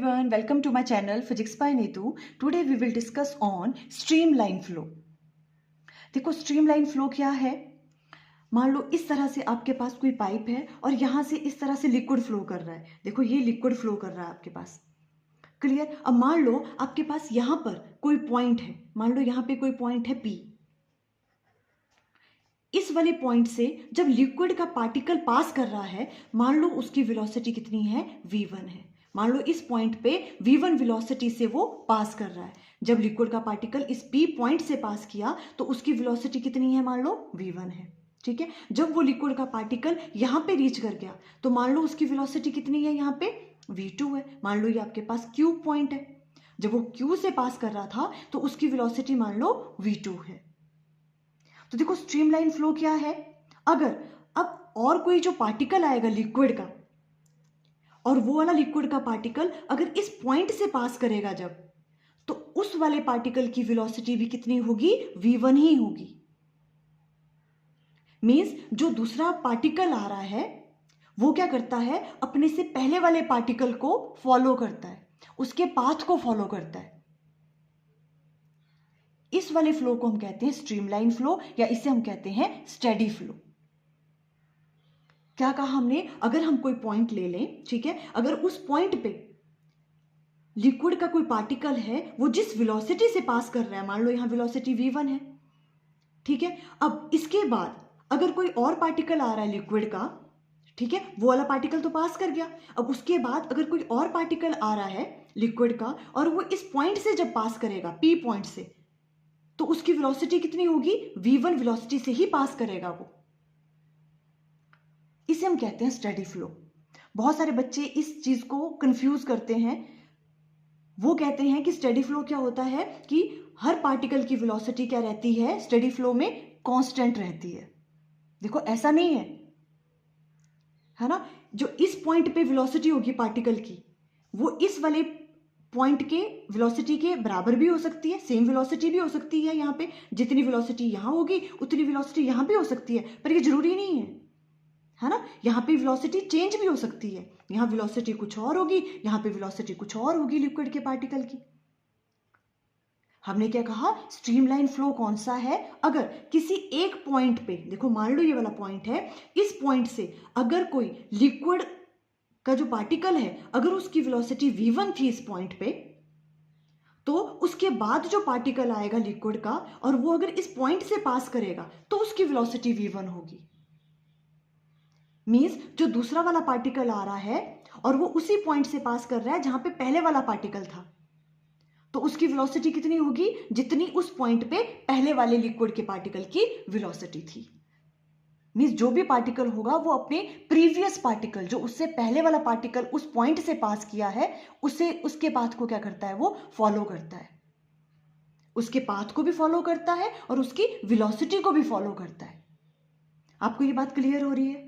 everyone, welcome to my channel Physics by Neetu. Today we will discuss on streamline flow. देखो streamline flow क्या है। मान लो इस तरह से आपके पास कोई पाइप है और यहाँ से इस तरह से लिक्विड फ्लो कर रहा है। देखो ये लिक्विड फ्लो कर रहा है आपके पास, क्लियर। अब मान लो आपके पास यहाँ पर कोई पॉइंट है, मान लो यहाँ पे कोई पॉइंट है P। इस वाले पॉइंट से जब लिक्विड का पार्टिकल पास कर रहा है, मान लो उसकी वेलोसिटी कितनी है, v1 है। मान लो इस पॉइंट पे v1 वेलोसिटी से वो पास कर रहा है। जब लिक्विड का पार्टिकल इस P पॉइंट से पास किया तो उसकी वेलोसिटी कितनी है, मान लो v1 है, ठीक है। जब वो लिक्विड का पार्टिकल यहाँ पे रीच कर गया तो मान लो उसकी वेलोसिटी कितनी है, यहाँ पे v2 है। मान लो ये आपके पास Q पॉइंट है, जब वो Q से पास कर रहा था तो उसकी वेलोसिटी मान लो v2 है। तो देखो स्ट्रीमलाइन फ्लो क्या है, अगर अब और कोई जो पार्टिकल आएगा लिक्विड का, और वो वाला लिक्विड का पार्टिकल अगर इस पॉइंट से पास करेगा जब, तो उस वाले पार्टिकल की वेलोसिटी भी कितनी होगी, v1 ही होगी। मींस जो दूसरा पार्टिकल आ रहा है वो क्या करता है, अपने से पहले वाले पार्टिकल को फॉलो करता है, उसके पाथ को फॉलो करता है। इस वाले फ्लो को हम कहते हैं स्ट्रीमलाइन फ्लो, या इसे हम कहते हैं स्टेडी फ्लो। क्या कहा हमने, अगर हम कोई पॉइंट ले लें, ठीक है, अगर उस पॉइंट पे लिक्विड का कोई पार्टिकल है, वो जिस वेलोसिटी से पास कर रहा है, मान लो यहां वेलोसिटी v1 है, ठीक है। अब इसके बाद अगर कोई और पार्टिकल आ रहा है लिक्विड का, ठीक है, वो वाला पार्टिकल तो पास कर गया। अब उसके बाद अगर कोई और पार्टिकल आ रहा है लिक्विड का और वो इस पॉइंट से जब पास करेगा, P पॉइंट से, तो उसकी वेलोसिटी कितनी होगी, v1 वेलोसिटी से ही पास करेगा वो। इसे हम कहते हैं स्टेडी फ्लो। बहुत सारे बच्चे इस चीज को कंफ्यूज करते हैं। वो कहते हैं कि स्टेडी फ्लो क्या होता है कि हर पार्टिकल की वेलोसिटी क्या रहती है, स्टेडी फ्लो में कांस्टेंट रहती है। देखो ऐसा नहीं है ना। जो इस पॉइंट पे वेलोसिटी होगी पार्टिकल की, वो इस वाले पॉइंट के वेलोसिटी के बराबर भी हो सकती है, सेम वेलोसिटी भी हो सकती है। यहाँ पे जितनी वेलोसिटी यहाँ होगी उतनी वेलोसिटी यहाँ पे हो सकती है, पर ये जरूरी नहीं है ना। यहाँ पे वेलोसिटी चेंज भी हो सकती है, यहाँ वेलोसिटी कुछ और होगी, यहाँ पे वेलोसिटी कुछ और होगी लिक्विड के पार्टिकल की। हमने क्या कहा, स्ट्रीमलाइन फ्लो कौन सा है, अगर किसी एक पॉइंट पे, देखो मान लो ये वाला पॉइंट है, इस पॉइंट से अगर कोई लिक्विड का जो पार्टिकल है, अगर उसकी वेलोसिटी v1 थी इस पॉइंट पे, तो उसके बाद जो पार्टिकल आएगा लिक्विड का और वो अगर इस पॉइंट से पास करेगा तो उसकी वेलोसिटी v1 होगी। मींस जो दूसरा वाला पार्टिकल आ रहा है और वो उसी पॉइंट से पास कर रहा है जहां पे पहले वाला पार्टिकल था, तो उसकी वेलोसिटी कितनी होगी, जितनी उस पॉइंट पे पहले वाले लिक्विड के पार्टिकल की वेलोसिटी थी। मींस जो भी पार्टिकल होगा वो अपने प्रीवियस पार्टिकल, जो उससे पहले वाला पार्टिकल उस पॉइंट से पास किया है, उसे उसके पाथ को क्या करता है, वो फॉलो करता है। उसके पाथ को भी फॉलो करता है और उसकी वेलोसिटी को भी फॉलो करता है। आपको ये बात क्लियर हो रही है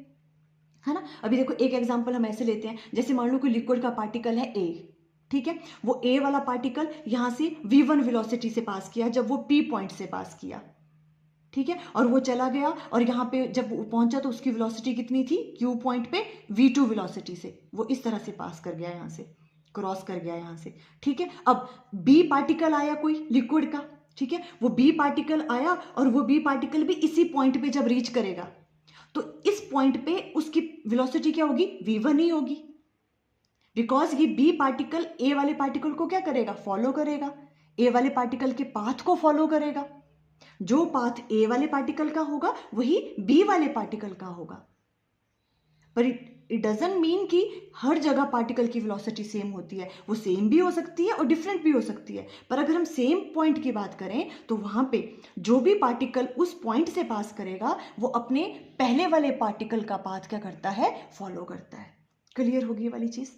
ना। अभी देखो एक एग्जांपल हम ऐसे लेते हैं, जैसे मान लो कोई लिक्विड का पार्टिकल है A, ठीक है, वो A वाला पार्टिकल यहां से v1 वेलोसिटी से पास किया जब वो P पॉइंट से पास किया, ठीक है, और वो चला गया और यहाँ पे जब वो पहुंचा तो उसकी वेलोसिटी कितनी थी, Q पॉइंट पे v2 वेलोसिटी से वो इस तरह से पास कर गया, यहाँ से क्रॉस कर गया यहाँ से, ठीक है। अब B पार्टिकल आया कोई लिक्विड का, ठीक है, वो B पार्टिकल आया और वो B पार्टिकल भी इसी पॉइंट पे जब रीच करेगा तो इस पॉइंट पे उसकी वेलोसिटी क्या होगी, v1 ही होगी, बिकॉज ये B पार्टिकल A वाले पार्टिकल को क्या करेगा, फॉलो करेगा, A वाले पार्टिकल के पाथ को फॉलो करेगा। जो पाथ A वाले पार्टिकल का होगा वही B वाले पार्टिकल का होगा। पर इट डजंट मीन कि हर जगह पार्टिकल की वेलोसिटी सेम होती है, वो सेम भी हो सकती है और डिफरेंट भी हो सकती है। पर अगर हम सेम पॉइंट की बात करें तो वहां पे जो भी पार्टिकल उस पॉइंट से पास करेगा वो अपने पहले वाले पार्टिकल का पाथ क्या करता है, फॉलो करता है। क्लियर होगी ये वाली चीज,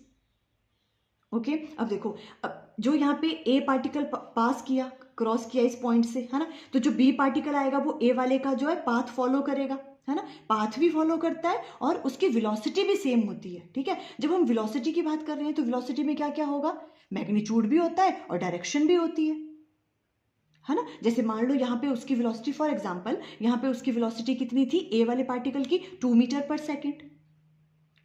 ओके। अब देखो, अब जो यहाँ पे A पार्टिकल पास किया, क्रॉस किया इस पॉइंट से, है ना, तो जो B पार्टिकल आएगा वो A वाले का जो है पाथ फॉलो करेगा, है ना, पाथ भी फॉलो करता है और उसकी वेलोसिटी भी सेम होती है, ठीक है। जब हम वेलोसिटी की बात कर रहे हैं तो वेलोसिटी में क्या क्या होगा, मैग्नीट्यूड भी होता है और डायरेक्शन भी होती है ना। जैसे मान लो यहाँ पे उसकी वेलोसिटी, फॉर एग्जांपल यहाँ पे उसकी वेलोसिटी कितनी थी A वाले पार्टिकल की, 2 मीटर पर सेकेंड,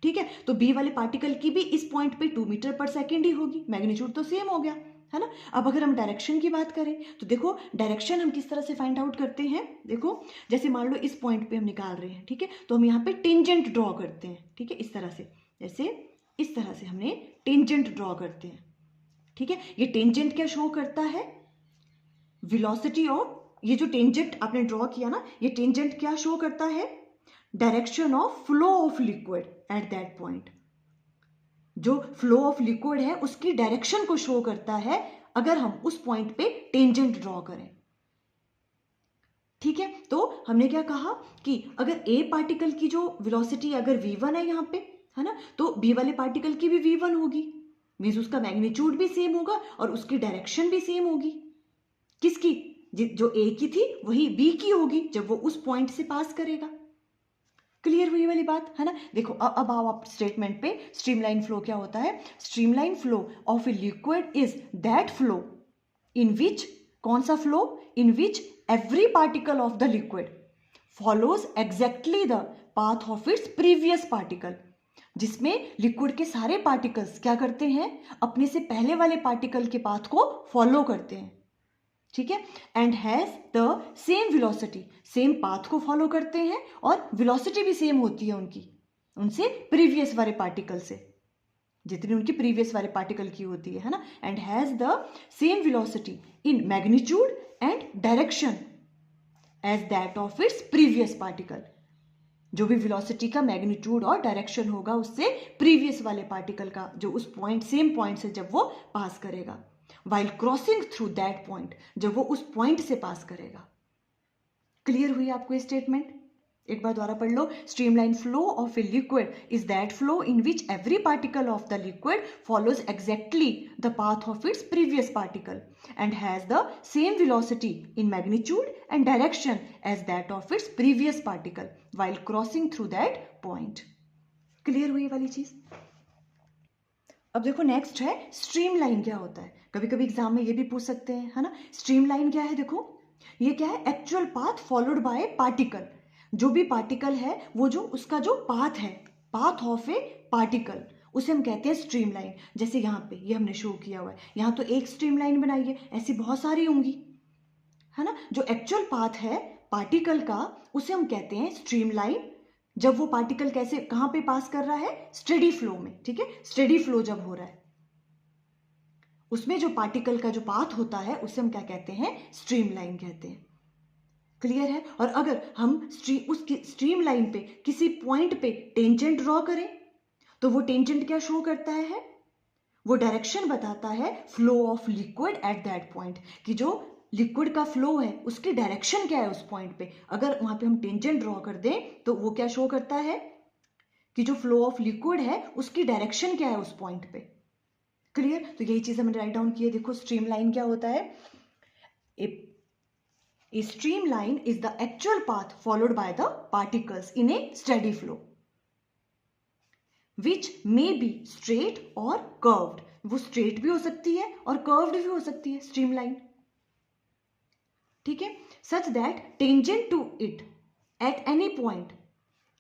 ठीक है। तो बी वाले पार्टिकल की भी इस पॉइंट पे 2 मीटर पर सेकेंड ही होगी, मैग्नीट्यूड तो सेम हो गया, है ना। अब अगर हम डायरेक्शन की बात करें तो देखो डायरेक्शन हम किस तरह से फाइंड आउट करते हैं। देखो जैसे मान लो इस पॉइंट पे हम निकाल रहे हैं, ठीक है, तो हम यहाँ पे टेंजेंट ड्रॉ करते हैं, ठीक है, इस तरह से, जैसे इस तरह से हमने टेंजेंट ड्रॉ करते हैं, ठीक है। ये टेंजेंट क्या शो करता है, वेलोसिटी ऑफ, ये जो टेंजेंट आपने ड्रॉ किया ना, ये टेंजेंट क्या शो करता है, direction of flow of liquid at that point. जो फ्लो ऑफ लिक्विड है उसकी डायरेक्शन को शो करता है अगर हम उस पॉइंट पे टेंजेंट ड्रॉ करें, ठीक है। तो हमने क्या कहा कि अगर ए पार्टिकल की जो वेलोसिटी अगर v1 है यहाँ पे, है ना, तो बी वाले पार्टिकल की भी v1 होगी, मीन्स उसका मैग्नीट्यूड भी सेम होगा और उसकी डायरेक्शन भी सेम होगी। किसकी, जो ए की थी वही बी की होगी जब वो उस पॉइंट से पास करेगा। क्लियर हुई वाली बात, है ना। देखो अब आओ आप स्टेटमेंट पे, स्ट्रीमलाइन फ्लो क्या होता है, streamline flow of a liquid is that flow in which, कौन सा flow, in which every particle of the liquid follows exactly the path of its previous particle, जिसमें लिक्विड के सारे पार्टिकल्स क्या करते हैं, अपने से पहले वाले पार्टिकल के पाथ को फॉलो करते हैं, ठीक है, and has the same velocity, same path को फॉलो करते हैं और वेलोसिटी भी सेम होती है उनकी, उनसे प्रीवियस वाले पार्टिकल से, जितनी उनकी प्रीवियस वाले पार्टिकल की होती है ना, and has the same velocity in magnitude and direction as that of its previous particle. जो भी वेलोसिटी का मैग्नीट्यूड और डायरेक्शन होगा उससे प्रीवियस वाले पार्टिकल का, जो उस पॉइंट, सेम पॉइंट से जब वो पास करेगा, while crossing through that point, जब वो उस पॉइंट से पास करेगा। क्लियर हुई आपको ये स्टेटमेंट, एक बार दोबारा पढ़ लो, streamline flow of a liquid is that flow in which every particle of the liquid follows exactly the path of its previous particle and has the same velocity in magnitude and direction as that of its previous particle while crossing through that point। Clear हुई वाली चीज। अब देखो next है streamline क्या होता है, कभी कभी एग्जाम में ये भी पूछ सकते हैं, है ना। स्ट्रीमलाइन क्या है, देखो ये क्या है, actual path followed bye particle, जो भी पार्टिकल है वो जो उसका जो पाथ है, पाथ ऑफ ए पार्टिकल, उसे हम कहते हैं स्ट्रीमलाइन। जैसे यहाँ पे ये हमने शो किया हुआ है, यहाँ तो एक स्ट्रीमलाइन बनाई है, ऐसी बहुत सारी होंगी, है ना। जो एक्चुअल पाथ है पार्टिकल का उसे हम कहते हैं स्ट्रीमलाइन, जब वो पार्टिकल कैसे, कहां पे पास कर रहा है, स्टेडी फ्लो में, ठीक है, स्टेडी फ्लो जब हो रहा है उसमें जो पार्टिकल का जो पाथ होता है उसे हम क्या कहते हैं, स्ट्रीमलाइन कहते हैं। क्लियर है। और अगर हम उसकी स्ट्रीमलाइन पे किसी पॉइंट पे टेंजेंट ड्रॉ करें तो वो टेंजेंट क्या शो करता है, वो डायरेक्शन बताता है flow of liquid at that point, कि जो लिक्विड का फ्लो है उसकी डायरेक्शन क्या है उस पॉइंट पे। अगर वहां पे हम टेंजेंट ड्रॉ कर दें तो वो क्या शो करता है कि जो फ्लो ऑफ लिक्विड है उसकी डायरेक्शन क्या है उस पॉइंट पे। क्लियर। तो यही चीज हमने राइट डाउन की है। देखो स्ट्रीमलाइन क्या होता है, a streamline is the actual path followed by the particles in a steady flow which may be straight और कर्व्ड। वो स्ट्रेट भी हो सकती है और कर्व्ड भी हो सकती है स्ट्रीमलाइन, ठीक है, such that tangent to it at any point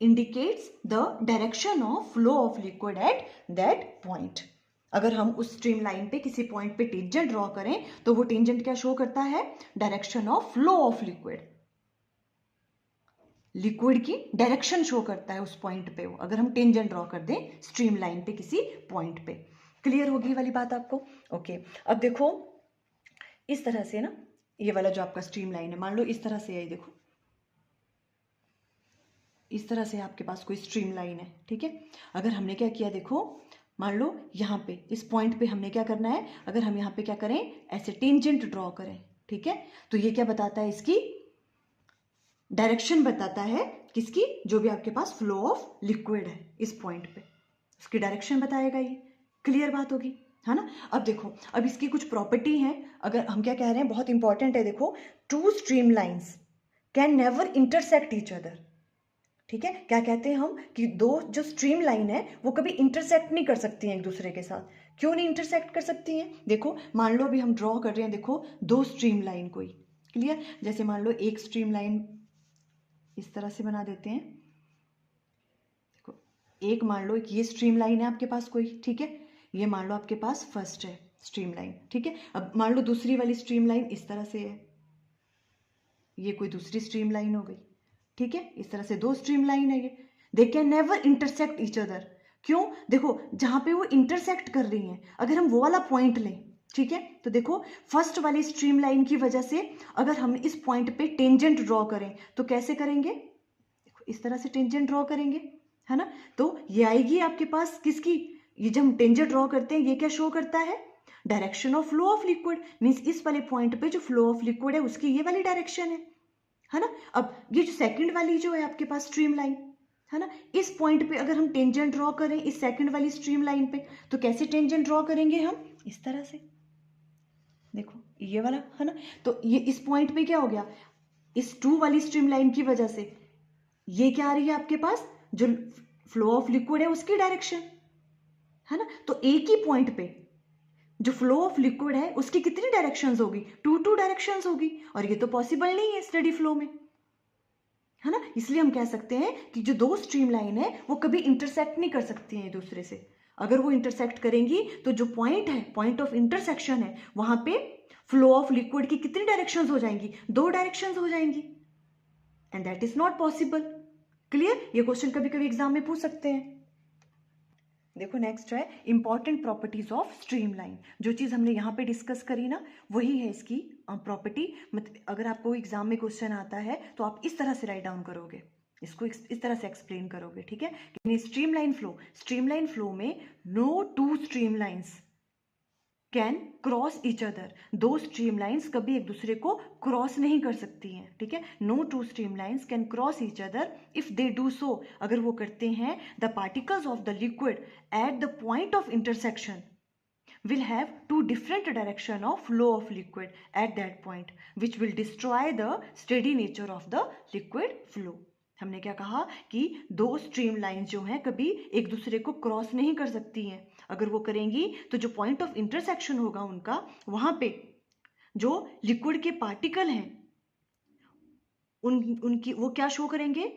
indicates the direction of flow of liquid at that point। अगर हम उस स्ट्रीमलाइन पे किसी पॉइंट पे टेंजेंट ड्रॉ करें तो वो टेंजेंट क्या शो करता है, direction of flow of liquid, liquid की डायरेक्शन शो करता है उस पॉइंट पे वो, अगर हम टेंजेंट ड्रॉ कर दें स्ट्रीमलाइन पे किसी पॉइंट पे। क्लियर होगी वाली बात आपको। ओके अब देखो इस तरह से ना, ये वाला जो आपका स्ट्रीमलाइन है, मान लो इस तरह से है, देखो इस तरह से आपके पास कोई स्ट्रीमलाइन है, ठीक है। अगर हमने क्या किया, देखो मान लो यहाँ पे इस पॉइंट पे हमने क्या करना है, अगर हम यहाँ पे क्या करें, ऐसे टेंजेंट ड्रॉ करें, ठीक है, तो ये क्या बताता है, इसकी डायरेक्शन बताता है, किसकी, जो भी आपके पास फ्लो ऑफ लिक्विड है इस पॉइंट पे उसकी डायरेक्शन बताएगा ये। क्लियर बात होगी, है ना। अब देखो अब इसकी कुछ प्रॉपर्टी है, अगर हम क्या कह रहे हैं, बहुत इंपॉर्टेंट है, देखो two streamlines can never intersect each other, ठीक है। क्या कहते हैं हम कि दो जो स्ट्रीमलाइन है वो कभी इंटरसेक्ट नहीं कर सकती हैं एक दूसरे के साथ। क्यों नहीं इंटरसेक्ट कर सकती हैं, देखो मान लो अभी हम ड्रॉ कर रहे हैं, देखो दो स्ट्रीमलाइन कोई, क्लियर, जैसे मान लो एक स्ट्रीमलाइन इस तरह से बना देते हैं, देखो एक मान लो, एक ये स्ट्रीम लाइन है आपके पास कोई, ठीक है, ये मान लो आपके पास फर्स्ट है स्ट्रीम लाइन, ठीक है। अब मान लो दूसरी वाली स्ट्रीम लाइन इस तरह से है, ये कोई दूसरी स्ट्रीम लाइन हो गई, ठीक है। इस तरह से दो स्ट्रीम लाइन है ये, they can never intersect each other. क्यों? देखो जहां पे वो इंटरसेक्ट कर रही हैं, अगर हम वो वाला पॉइंट लें, ठीक है, तो देखो फर्स्ट वाली स्ट्रीम लाइन की वजह से अगर हम इस पॉइंट पे टेंजेंट ड्रॉ करें तो कैसे करेंगे? देखो इस तरह से टेंजेंट ड्रॉ करेंगे, है ना। तो ये आएगी आपके पास किसकी, ये जब हम टेंजेंट ड्रॉ करते हैं ये क्या शो करता है? Direction of flow of liquid. Means इस वाले पॉइंट पे जो फ्लो ऑफ लिक्विड है उसकी ये वाली डायरेक्शन है ना। अब ये जो सेकंड वाली जो है आपके पास स्ट्रीम लाइन, है ना, इस पॉइंट पे अगर हम टेंजेंट ड्रॉ करें इस सेकंड वाली स्ट्रीम लाइन पे, तो कैसे टेंजेंट ड्रॉ करेंगे हम? इस तरह से, देखो ये वाला, है ना। तो ये इस पॉइंट पे क्या हो गया, इस 2 वाली स्ट्रीम लाइन की वजह से ये क्या आ रही है आपके पास, जो फ्लो ऑफ लिक्विड है उसकी डायरेक्शन, है ना। तो एक ही पॉइंट पे जो फ्लो ऑफ लिक्विड है उसकी कितनी डायरेक्शंस होगी? 2 डायरेक्शंस होगी, और ये तो पॉसिबल नहीं है स्टेडी फ्लो में, है ना। इसलिए हम कह सकते हैं कि जो दो स्ट्रीम लाइन है वो कभी इंटरसेक्ट नहीं कर सकती हैं एक दूसरे से। अगर वो इंटरसेक्ट करेंगी तो जो पॉइंट है, पॉइंट ऑफ इंटरसेक्शन है, वहां पे फ्लो ऑफ लिक्विड की कितनी डायरेक्शंस हो जाएंगी? 2 डायरेक्शंस हो जाएंगी, and that is not possible. Clear? ये क्वेश्चन कभी कभी एग्जाम में पूछ सकते हैं। देखो नेक्स्ट है इंपॉर्टेंट प्रॉपर्टीज ऑफ स्ट्रीमलाइन। जो चीज हमने यहाँ पे डिस्कस करी ना वही है इसकी प्रॉपर्टी। मतलब अगर आपको एग्जाम में क्वेश्चन आता है तो आप इस तरह से राइट डाउन करोगे, इसको इस तरह से एक्सप्लेन करोगे, ठीक है। कि स्ट्रीमलाइन फ्लो में no 2 streamlines can cross each other. 2 streamlines कभी एक दूसरे को क्रॉस नहीं कर सकती हैं, ठीक है। No 2 streamlines can cross each other if they do so. अगर वो करते हैं, the particles of the liquid at the point of intersection will have 2 different direction of flow of liquid at that point which will destroy the steady nature of the liquid flow। हमने क्या कहा कि 2 stream lines जो हैं कभी एक दूसरे को क्रॉस नहीं कर सकती हैं। अगर वो करेंगी तो जो पॉइंट ऑफ इंटरसेक्शन होगा उनका, वहां पे जो लिक्विड के पार्टिकल हैं उनकी वो क्या शो करेंगे,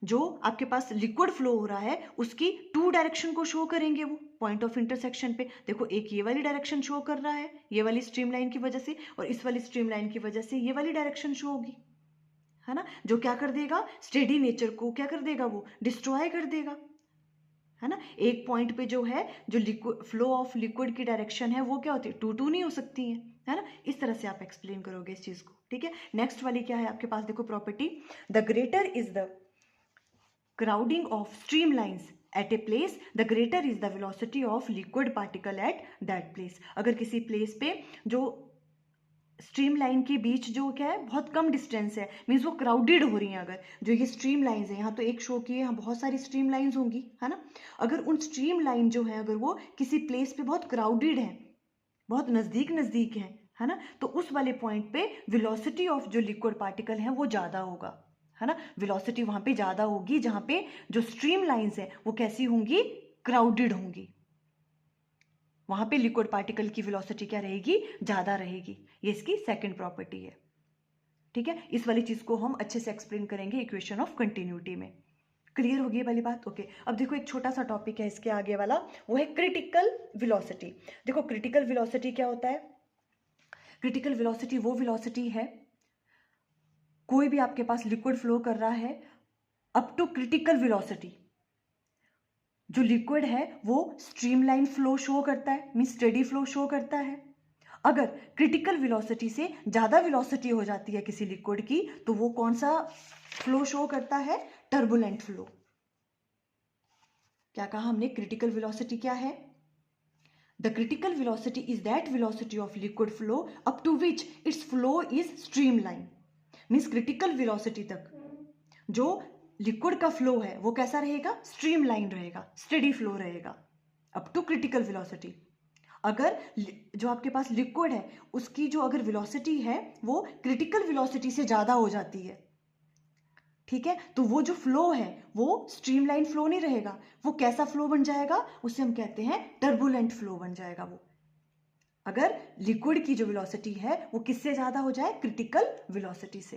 जो आपके पास लिक्विड फ्लो हो रहा है उसकी 2 डायरेक्शन को शो करेंगे वो पॉइंट ऑफ इंटरसेक्शन पे। देखो एक ये वाली डायरेक्शन शो कर रहा है ये वाली स्ट्रीमलाइन की वजह से, और इस वाली स्ट्रीमलाइन की वजह से ये वाली डायरेक्शन शो होगी, है ना। जो क्या कर देगा, स्टेडी नेचर को क्या कर देगा, वो डिस्ट्रॉय कर देगा, है ना। एक पॉइंट पे जो है जो लिक्विड फ्लो ऑफ लिक्विड की डायरेक्शन है वो क्या होती है, 2 नहीं हो सकती है ना। इस तरह से आप एक्सप्लेन करोगे इस चीज को, ठीक है। नेक्स्ट वाली क्या है आपके पास, देखो property, the greater is the crowding of streamlines at a place, the greater is the velocity of liquid particle at that place। अगर किसी प्लेस पे जो स्ट्रीम लाइन के बीच जो क्या है बहुत कम डिस्टेंस है, मीन्स वो क्राउडेड हो रही हैं, अगर जो ये स्ट्रीम लाइंस है, यहाँ तो एक शो की है, यहाँ बहुत सारी स्ट्रीम लाइंस होंगी, है ना। अगर उन स्ट्रीम लाइन जो है अगर वो किसी प्लेस पे बहुत क्राउडेड है, बहुत नजदीक है ना, तो उस वाले पॉइंट पे वेलोसिटी ऑफ जो लिक्विड पार्टिकल है वो ज्यादा होगा, है ना। वेलोसिटी वहां पे ज्यादा होगी जहां पे जो स्ट्रीम लाइंस है वो कैसी होंगी, क्राउडेड होंगी। वहां पे लिक्विड पार्टिकल की वेलोसिटी क्या रहेगी, ज्यादा रहेगी। ये इसकी सेकंड प्रॉपर्टी है, ठीक है। इस वाली चीज को हम अच्छे से एक्सप्लेन करेंगे इक्वेशन ऑफ कंटिन्यूटी में। क्लियर होगी ये वाली बात? ओके। अब देखो एक छोटा सा टॉपिक है इसके आगे वाला, वो है क्रिटिकल वेलोसिटी। देखो क्रिटिकल वेलोसिटी क्या होता है, क्रिटिकल वेलोसिटी वो वेलोसिटी है, कोई भी आपके पास लिक्विड फ्लो कर रहा है अप टू क्रिटिकल वेलोसिटी, जो लिक्विड है वो स्ट्रीमलाइन फ्लो शो करता है, मीन स्टेडी फ्लो शो करता है। अगर क्रिटिकल वेलोसिटी से ज्यादा वेलोसिटी हो जाती है किसी लिक्विड की तो वो कौन सा फ्लो शो करता है, टर्बुलेंट फ्लो। क्या कहा हमने, क्रिटिकल वेलोसिटी क्या है, the critical velocity is that velocity of liquid flow up to which its flow is streamline. Means critical velocity तक जो लिक्विड का फ्लो है वो कैसा रहेगा, स्ट्रीमलाइन रहेगा, स्टेडी फ्लो रहेगा अप टू क्रिटिकल वेलोसिटी। अगर जो आपके पास लिक्विड है उसकी जो अगर वेलोसिटी है वो क्रिटिकल वेलोसिटी से ज्यादा हो जाती है, ठीक है, तो वो जो फ्लो है वो स्ट्रीमलाइन फ्लो नहीं रहेगा, वो कैसा फ्लो बन जाएगा, उसे हम कहते हैं टर्बुलेंट फ्लो बन जाएगा वो। अगर लिक्विड की जो वेलोसिटी है वो किससे ज्यादा हो जाए, क्रिटिकल वेलोसिटी से।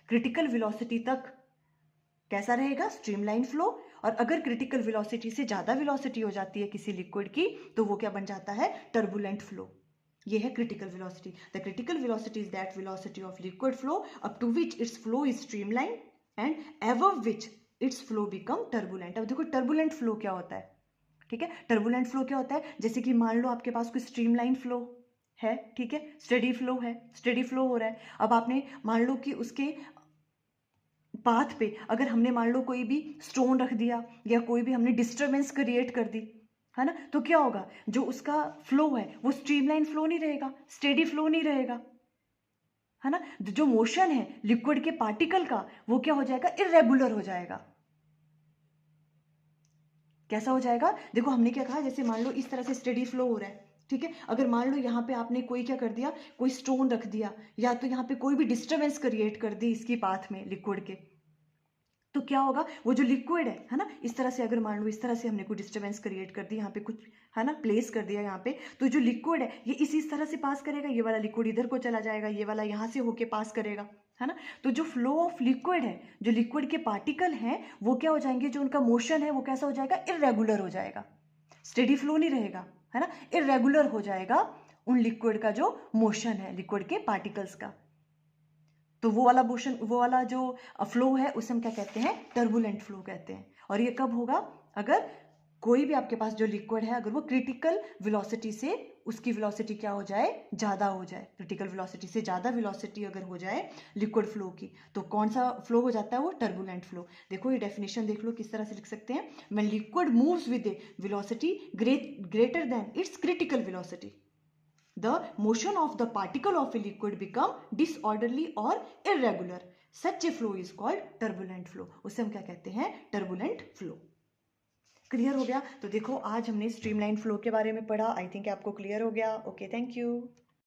क्रिटिकल वेलोसिटी तक कैसा रहेगा, स्ट्रीमलाइन फ्लो, और अगर क्रिटिकल वेलोसिटी से ज़्यादा वेलोसिटी हो जाती है किसी लिक्विड की तो वो क्या बन जाता है, टर्बुलेंट फ्लो। ये है critical velocity. The critical velocity is that velocity of liquid flow up to which its flow is streamline and above which its flow become turbulent. अब देखो टर्बुलेंट फ्लो क्या होता है, ठीक है। टर्बुलेंट फ्लो क्या होता है, जैसे कि मान लो आपके पास कोई स्ट्रीमलाइन फ्लो है, ठीक है, स्टेडी फ्लो है, स्टेडी फ्लो हो रहा है। अब आपने मान लो कि उसके पाथ पे अगर हमने मान लो कोई भी स्टोन रख दिया या कोई भी हमने डिस्टरबेंस क्रिएट कर दी, है ना, तो क्या होगा, जो उसका फ्लो है वो स्ट्रीमलाइन फ्लो नहीं रहेगा, स्टेडी फ्लो नहीं रहेगा, है ना। जो मोशन है लिक्विड के पार्टिकल का वो क्या हो जाएगा, इरेगुलर हो जाएगा। कैसा हो जाएगा, देखो हमने क्या कहा, जैसे मान लो इस तरह से स्टेडी फ्लो हो रहा है, ठीक है। अगर मान लो यहाँ पे आपने कोई क्या कर दिया, कोई स्टोन रख दिया या तो यहाँ पे कोई भी डिस्टरबेंस क्रिएट कर दी इसकी पाथ में लिक्विड के, तो क्या होगा, वो जो लिक्विड है ना, इस तरह से अगर मान लो इस तरह से हमने कोई डिस्टरबेंस क्रिएट कर दी यहाँ पे कुछ, है ना, प्लेस कर दिया यहाँ पे, तो जो लिक्विड है ये इस तरह से पास करेगा, ये वाला लिक्विड इधर को चला जाएगा, ये वाला यहाँ से होके पास करेगा, है ना। तो जो फ्लो ऑफ लिक्विड है, जो लिक्विड के पार्टिकल हैं वो क्या हो जाएंगे, जो उनका मोशन है वो कैसा हो जाएगा, इरेगुलर हो जाएगा, स्टेडी फ्लो नहीं रहेगा, है ना, इरेगुलर हो जाएगा उन लिक्विड का जो मोशन है, लिक्विड के पार्टिकल्स का। तो वो वाला मोशन, वो वाला जो फ्लो है उसे हम क्या कहते हैं, टर्बुलेंट फ्लो कहते हैं। और ये कब होगा, अगर कोई भी आपके पास जो लिक्विड है अगर वो क्रिटिकल वेलोसिटी से उसकी वेलोसिटी क्या हो जाए, ज़्यादा हो जाए, क्रिटिकल वेलोसिटी से ज़्यादा वेलोसिटी अगर हो जाए लिक्विड फ्लो की, तो कौन सा फ्लो हो जाता है, वो टर्बुलेंट फ्लो। देखो ये डेफिनेशन देख लो किस तरह से लिख सकते हैं, when liquid moves with A velocity greater than it's critical velocity, the motion of the particle of a liquid become disorderly or irregular. Such a flow is called turbulent flow. उसे हम क्या कहते हैं, turbulent flow. क्लियर हो गया। तो देखो आज हमने स्ट्रीमलाइन फ्लो के बारे में पढ़ा, आई थिंक आपको क्लियर हो गया। Okay, thank you.